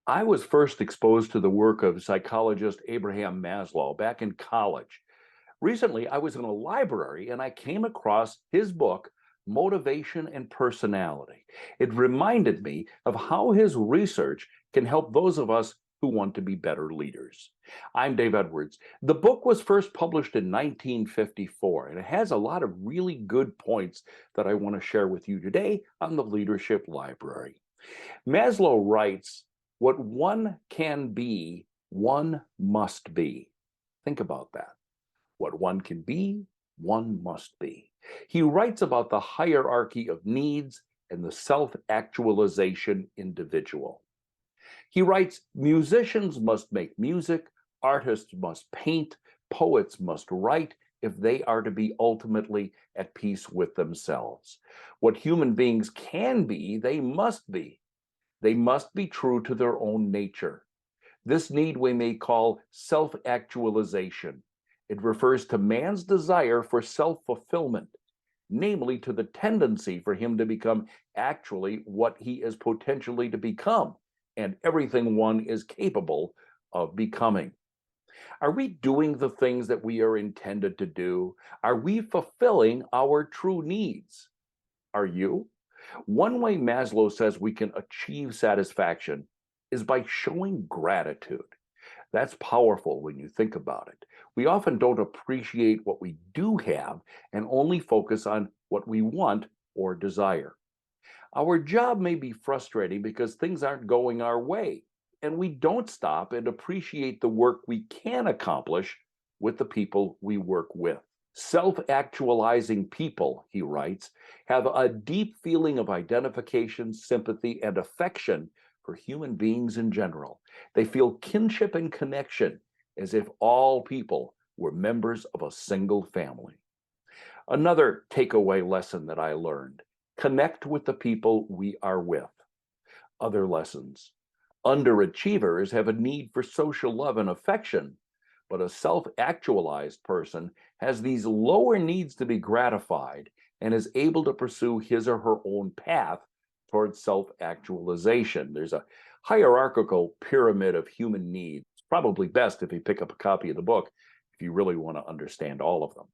I was first exposed to the work of psychologist Abraham Maslow back in college. Recently, I was in a library and I came across his book, Motivation and Personality. It reminded me of how his research can help those of us who want to be better leaders. I'm Dave Edwards. The book was first published in 1954, and it has a lot of really good points that I want to share with you today on the Leadership Library. Maslow writes, what one can be, one must be. Think about that. What one can be, one must be. He writes about the hierarchy of needs and the self-actualization individual. He writes, musicians must make music, artists must paint, poets must write if they are to be ultimately at peace with themselves. What human beings can be, they must be. They must be true to their own nature. This need we may call self-actualization. It refers to man's desire for self-fulfillment, namely to the tendency for him to become actually what he is potentially to become, and everything one is capable of becoming. Are we doing the things that we are intended to do? Are we fulfilling our true needs? Are you? One way Maslow says we can achieve satisfaction is by showing gratitude. That's powerful when you think about it. We often don't appreciate what we do have and only focus on what we want or desire. Our job may be frustrating because things aren't going our way, and we don't stop and appreciate the work we can accomplish with the people we work with. Self-actualizing people, he writes, have a deep feeling of identification, sympathy, and affection for human beings in general. They feel kinship and connection as if all people were members of a single family. Another takeaway lesson that I learned: connect with the people we are with. Other lessons: underachievers have a need for social love and affection, but a self-actualized person has these lower needs to be gratified and is able to pursue his or her own path towards self-actualization. There's a hierarchical pyramid of human needs. It's probably best if you pick up a copy of the book if you really want to understand all of them.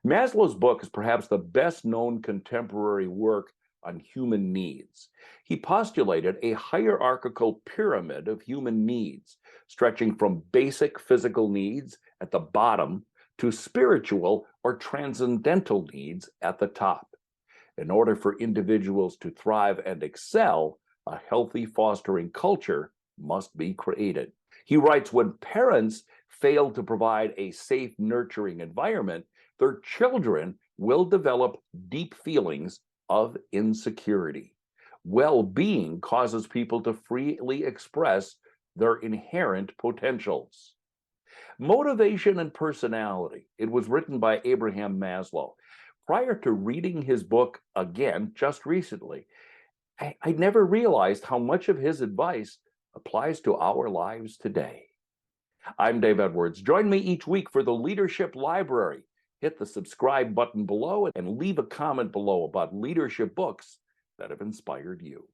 Maslow's book is perhaps the best known contemporary work on human needs. He postulated a hierarchical pyramid of human needs, stretching from basic physical needs at the bottom to spiritual or transcendental needs at the top. In order for individuals to thrive and excel, a healthy fostering culture must be created. He writes, when parents fail to provide a safe, nurturing environment, their children will develop deep feelings of insecurity. Well-being causes people to freely express their inherent potentials. Motivation and Personality. It was written by Abraham Maslow. Prior to reading his book again just recently, I never realized how much of his advice applies to our lives today. I'm Dave Edwards. Join me each week for the Leadership Library. Hit the subscribe button below and leave a comment below about leadership books that have inspired you.